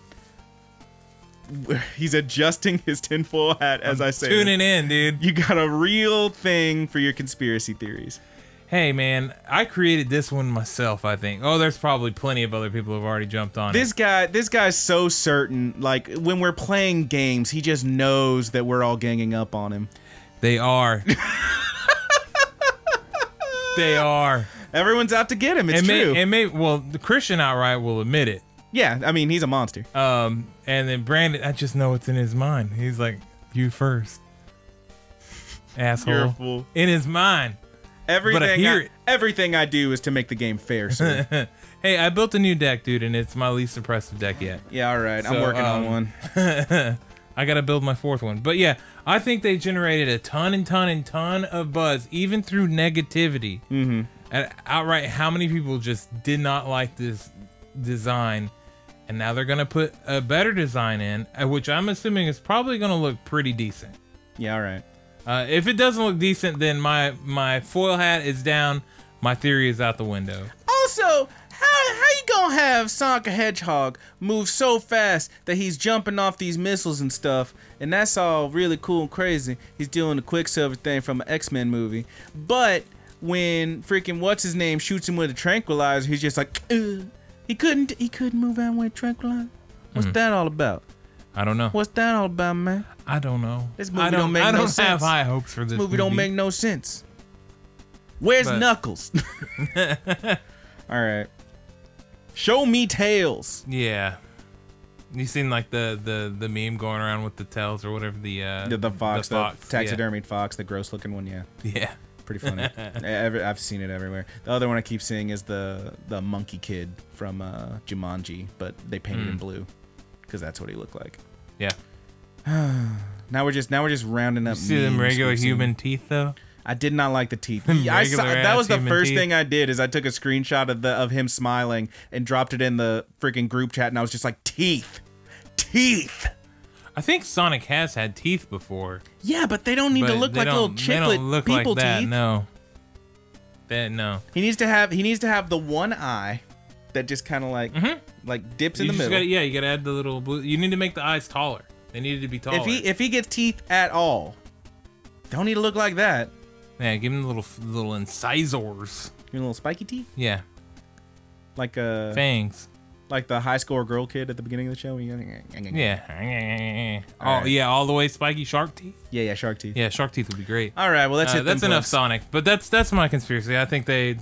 He's adjusting his tinfoil hat as I say.
Tuning in, dude.
You got a real thing for your conspiracy theories.
Hey, man, I created this one myself, I think. Oh, there's probably plenty of other people who have already jumped on
it. This guy's so certain. Like, when we're playing games, he just knows that we're all ganging up on him.
They are. They are.
Everyone's out to get him. It's true.
Well, the Christian outright will admit it.
Yeah, I mean, he's a monster.
And then Brandon, I just know what's in his mind. He's like, you first. Asshole.
You're a fool.
In his mind.
Everything I do is to make the game fair, sir.
Hey, I built a new deck, dude, and it's my least impressive deck yet.
Yeah, all right. I'm working on one.
I got to build my 4th one. But yeah, I think they generated a ton of buzz, even through negativity.
Mm-hmm.
And outright, how many people just did not like this design? And now they're going to put a better design in, which I'm assuming is probably going to look pretty decent.
Yeah, all right.
If it doesn't look decent, then my foil hat is down. My theory is out the window.
Also, how you gonna have Sonic the Hedgehog move so fast that he's jumping off these missiles and stuff, and that's all really cool and crazy. He's doing the Quicksilver thing from an X-Men movie. But when freaking what's-his-name shoots him with a tranquilizer, he's just like, He couldn't move out with tranquilizer. What's that all about?
I don't know.
What's that all about, man?
I don't know.
This movie don't make no sense.
I don't have high hopes for this
movie. Don't make no sense. Where's Knuckles? All right. Show me Tails.
Yeah. You seen like the meme going around with the tails or whatever the
fox, the taxidermied fox, the gross looking one, yeah.
Yeah.
Pretty funny. I've seen it everywhere. The other one I keep seeing is the monkey kid from Jumanji, but they painted him blue because that's what he looked like.
Yeah.
Now we're just rounding up.
You see them regular human teeth though?
I did not like the teeth. That was the first thing I did. Is I took a screenshot of him smiling and dropped it in the freaking group chat, and I was just like, teeth.
I think Sonic has had teeth before.
Yeah, but they don't need to look like little chiclet people like that, teeth.
No.
He needs to have the one eye that just kind of like dips in the middle.
You gotta add the little blue. You need to make the eyes taller. They needed to be taller.
If he gets teeth at all, don't need to look like that.
Yeah, give him the little incisors.
Your little spiky teeth.
Yeah.
Like
fangs.
Like the high score girl kid at the beginning of the show.
Yeah. Yeah, all the way spiky shark teeth.
Yeah, shark teeth.
Yeah, shark teeth would be great.
All right, well
that's enough Sonic. But that's my conspiracy. I think they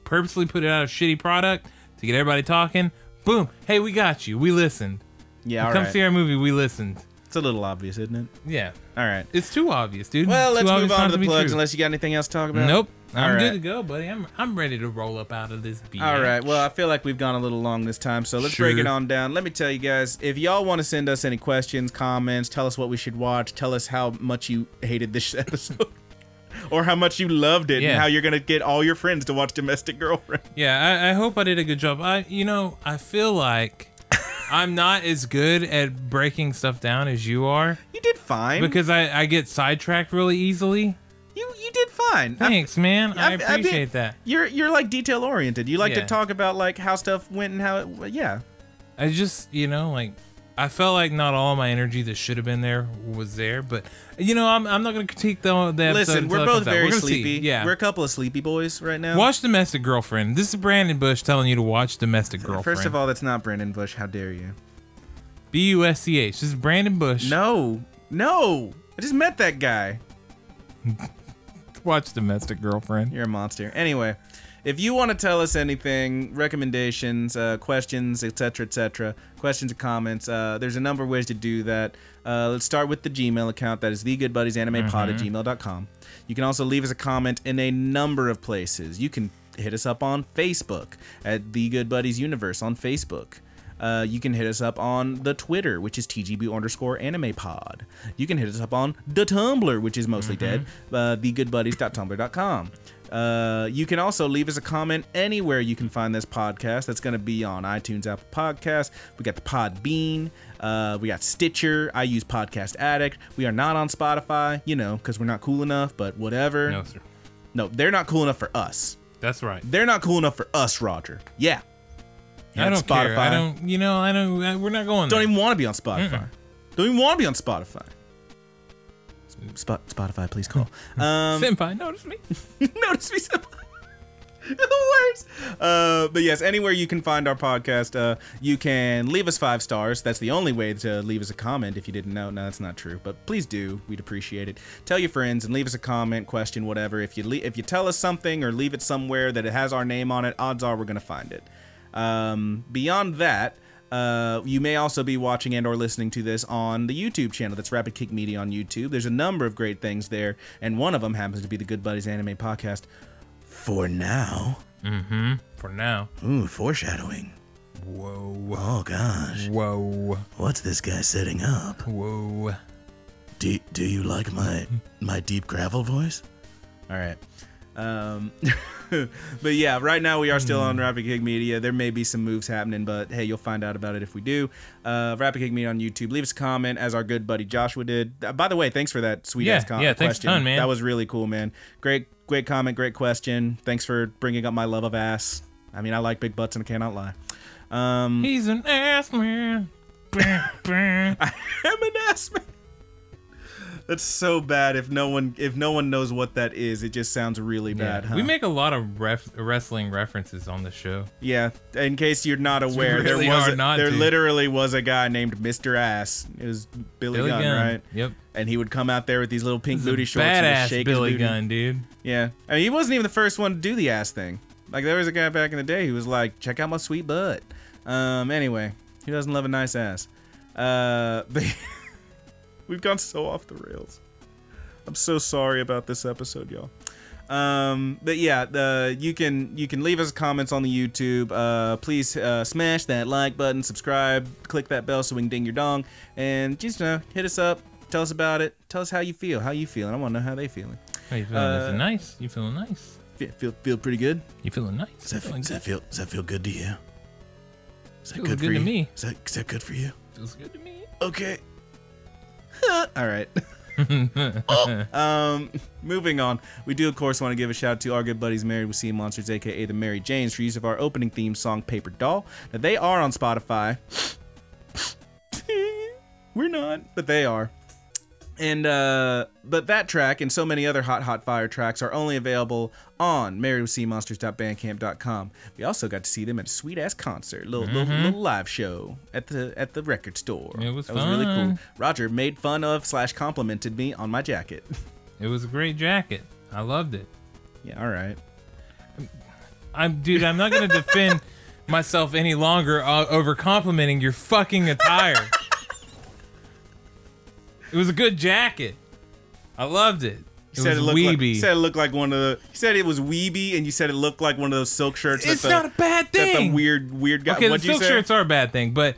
purposely put it out a shitty product to get everybody talking. Boom. Hey, we got you. We listened.
Yeah, all
Come
right.
see our movie. We listened.
It's a little obvious, isn't it?
Yeah.
All right.
It's too obvious, dude.
Well, let's move on to the plugs
true.
unless you got anything else to talk about.
Nope.
All
I'm
right.
good to go, buddy. I'm ready to roll up out of this beer.
All right. Well, I feel like we've gone a little long this time, so let's break it on down. Let me tell you guys, if y'all want to send us any questions, comments, tell us what we should watch, tell us how much you hated this episode. Or how much you loved it, and how you're gonna get all your friends to watch Domestic Girlfriend.
Yeah, I hope I did a good job. I feel like I'm not as good at breaking stuff down as you are.
You did fine.
Because I get sidetracked really easily.
You did fine.
Thanks, man. I appreciate that.
You're like detail oriented. You like to talk about like how stuff went and how it, yeah.
I just, I felt like not all my energy that should have been there was there, but I'm not going to critique the episode.
Listen, we're both very sleepy.
Yeah.
We're a couple of sleepy boys right now.
Watch Domestic Girlfriend. This is Brandon Bush telling you to watch Domestic Girlfriend.
First of all, that's not Brandon Bush. How dare you?
Busch. This is Brandon Bush.
No. I just met that guy.
Watch Domestic Girlfriend.
You're a monster. Anyway, if you want to tell us anything, recommendations, questions, etc., questions or comments, there's a number of ways to do that. Let's start with the Gmail account. That is thegoodbuddiesanimepod@gmail.com. You can also leave us a comment in a number of places. You can hit us up on Facebook at The Good Buddies Universe on Facebook. You can hit us up on the Twitter, which is TGB_animepod. You can hit us up on the Tumblr, which is mostly dead, thegoodbuddies.tumblr.com. You can also leave us a comment anywhere you can find this podcast. That's going to be on iTunes, Apple Podcasts. We got the Podbean. We got Stitcher. I use Podcast Addict. We are not on Spotify, because we're not cool enough, but whatever.
No, sir.
No, they're not cool enough for us.
That's right.
They're not cool enough for us, Roger. Yeah.
I don't care. I don't. We're not going there.
Don't even want to be on Spotify. Don't even want to be on Spotify. Spotify, please call.
Senpai, notice me.
Notice me, Senpai. The worst. But yes, anywhere you can find our podcast, you can leave us 5 stars. That's the only way to leave us a comment. If you didn't know, no, that's not true. But please do. We'd appreciate it. Tell your friends and leave us a comment, question, whatever. If you tell us something or leave it somewhere that it has our name on it, odds are we're gonna find it. Beyond that, you may also be watching and or listening to this on the YouTube channel. That's Rapid Kick Media on YouTube. There's a number of great things there, and one of them happens to be the Good Buddies Anime Podcast. For now.
For now.
Ooh, foreshadowing.
Whoa.
Oh gosh.
Whoa.
What's this guy setting up?
Whoa.
Do you like my deep gravel voice? All right. But yeah, right now we are still on Rapid Kick Media. There may be some moves happening, but hey, you'll find out about it if we do. Rapid Kick Media on YouTube. Leave us a comment, as our good buddy Joshua did. By the way, thanks for that sweet ass question.
Yeah, thanks a ton, man.
That was really cool, man. Great comment, great question. Thanks for bringing up my love of ass. I mean, I like big butts and I cannot lie.
He's an ass man.
I am an ass man. That's so bad. If no one knows what that is, it just sounds really bad. Huh?
We make a lot of wrestling references on the show.
Yeah, in case you're not aware,
really
there literally was a guy named Mr. Ass. It was Billy Gunn, right?
Yep.
And he would come out there with these little pink booty shorts
badass
and just shake
Billy
his booty.
Gunn, dude.
Yeah, I mean, he wasn't even the first one to do the ass thing. Like, there was a guy back in the day who was like, "Check out my sweet butt." Anyway, who doesn't love a nice ass? But we've gone so off the rails. I'm so sorry about this episode, y'all. But yeah, you can leave us comments on the YouTube. Please smash that like button, subscribe, click that bell so we can ding your dong, and just hit us up. Tell us about it. Tell us how you feel. How you feeling? I want to know how they feeling.
How you feeling? Is it nice? You feeling nice?
Feel pretty good.
You feeling nice?
Does that feel good to you? Is that
Feels
good
good
for
to
you?
me.
Is that good for you?
Feels good to me.
Okay. All right. Moving on. We do, of course, want to give a shout out to our good buddies Married with Seamonsters, aka the Mary Janes, for use of our opening theme song, Paperdoll. Now, they are on Spotify. We're not, but they are. And but that track and so many other hot fire tracks are only available on marriedwithseamonsters.bandcamp.com. We also got to see them at a sweet ass concert, little live show at the record store.
It was
fun. Was really cool. Roger made fun of / complimented me on my jacket.
It was a great jacket. I loved it.
Yeah, all right.
I'm not gonna defend myself any longer over complimenting your fucking attire. It was a good jacket. I loved it. It was weeby.
You said it looked like one of the. You said it was weeby, and you said it looked like one of those silk shirts.
It's not a bad thing.
That the weird guy.
Okay, the silk shirts are a bad thing, but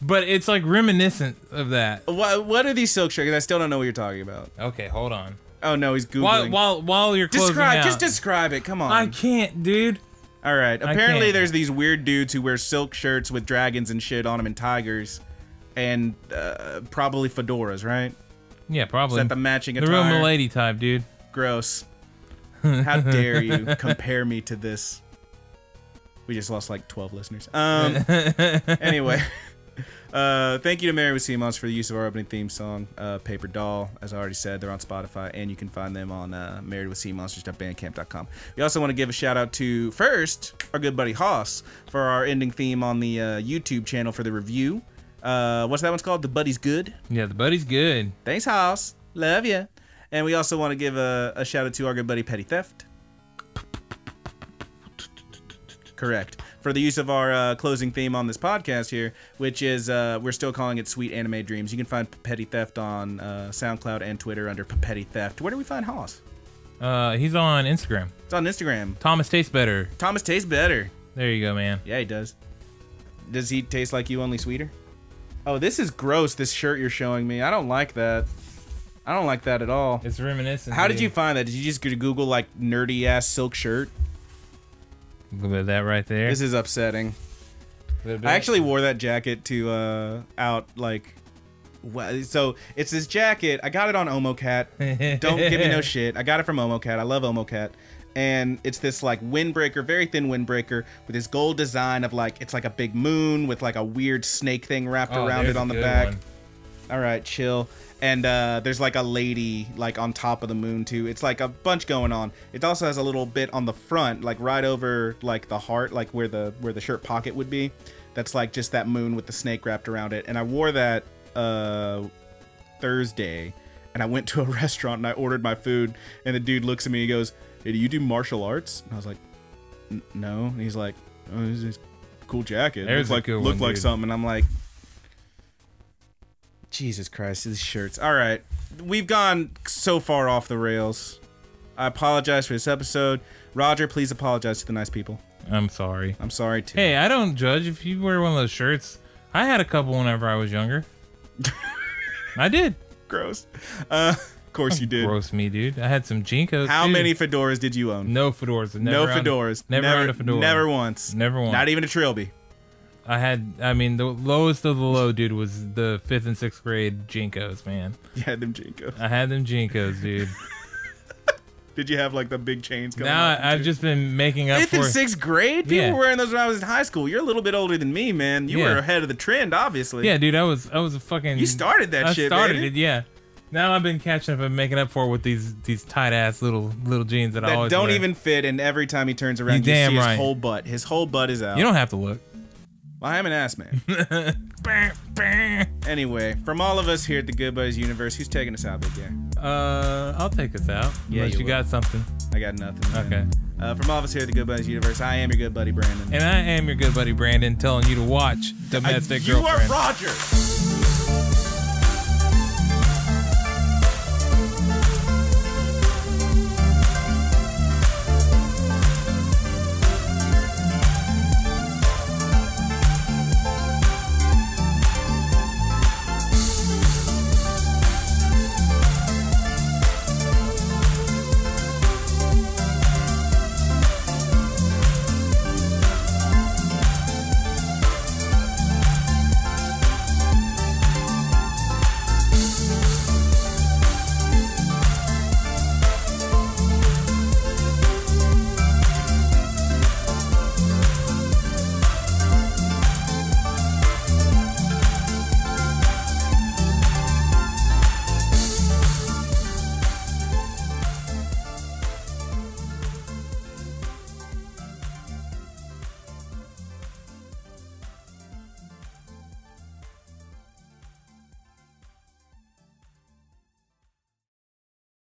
it's like reminiscent of that.
What are these silk shirts? I still don't know what you're talking about.
Okay, hold on.
Oh no, he's googling.
While you're closing out.
Just describe it. Come on.
I can't, dude.
All right. Apparently, there's these weird dudes who wear silk shirts with dragons and shit on them and tigers, and probably fedoras, right?
Yeah, probably.
Is that the matching attire?
The real milady type, dude.
Gross. How dare you compare me to this? We just lost like 12 listeners. Anyway. Thank you to Married with Seamonsters for the use of our opening theme song, Paperdoll. As I already said, they're on Spotify, and you can find them on marriedwithseamonsters.bandcamp.com. We also want to give a shout out to, first, our good buddy Haas for our ending theme on the YouTube channel for the review. What's that one's called? The Buddy's Good?
Yeah, The Buddy's Good.
Thanks, Haas. Love ya. And we also want to give a shout out to our good buddy Petty Theft. Correct. For the use of our closing theme on this podcast here, which is, we're still calling it Sweet Anime Dreams. You can find Petty Theft on SoundCloud and Twitter under Petty Theft. Where do we find Haas?
He's on Instagram.
It's on Instagram.
Thomas Tastes Better.
Thomas Tastes Better.
There you go, man.
Yeah, he does. Does he taste like you, only sweeter? Oh, this is gross, this shirt you're showing me. I don't like that. I don't like that at all.
It's reminiscent.
How did you find that? Did you just Google, like, nerdy-ass silk shirt?
Look at that right there.
This is upsetting. I actually wore that jacket to out like, so it's this jacket. I got it on OmoCat. Don't give me no shit. I got it from OmoCat. I love OmoCat, and it's this like windbreaker, very thin windbreaker with this gold design of like, it's like a big moon with like a weird snake thing wrapped around it on the back. One. All right, chill. And there's like a lady like on top of the moon too. It's like a bunch going on. It also has a little bit on the front, like right over like the heart, like where the shirt pocket would be. That's like just that moon with the snake wrapped around it. And I wore that Thursday, and I went to a restaurant and I ordered my food, and the dude looks at me and he goes, "Hey, do you do martial arts?" And I was like, "No." And he's like, "Oh, this is a cool jacket.
There's
looked like something." And I'm like, Jesus Christ, these shirts. All right, we've gone so far off the rails. I apologize for this episode. Roger, please apologize to the nice people.
I'm sorry.
I'm sorry too.
Hey, I don't judge if you wear one of those shirts. I had a couple whenever I was younger. I did.
Gross. Of course you did.
Gross me, dude. I had some Jinkos.
How many fedoras did you own?
No fedoras.
No fedoras.
Never owned a fedora.
Never once.
Never once.
Not even a trilby.
I mean, the lowest of the low, dude, was the 5th and 6th grade Jinkos, man.
You had them Jinkos.
I had them Jinkos, dude.
Did you have like the big chains going
now
on?
I've just been making up
5th and 6th grade? People were wearing those when I was in high school. You're a little bit older than me, man. You were ahead of the trend, obviously.
Yeah, dude, I was a fucking...
You started that shit,
I started
baby.
it, yeah. Now I've been catching up and making up for it with these tight ass little jeans that I always
don't
wear.
even fit, and every time he turns around, you see his whole butt. His whole butt is out.
You don't have to look.
Well, I'm an ass man. Anyway, from all of us here at the Good Buddies Universe, who's taking us out, big guy?
I'll take us out.
Yeah,
unless you got something.
I got nothing.
Man.
Okay. From all of us here at the Good Buddies Universe, I am your good buddy Brandon.
And I am your good buddy Brandon, telling you to watch Domestic Girlfriend.
You are Roger.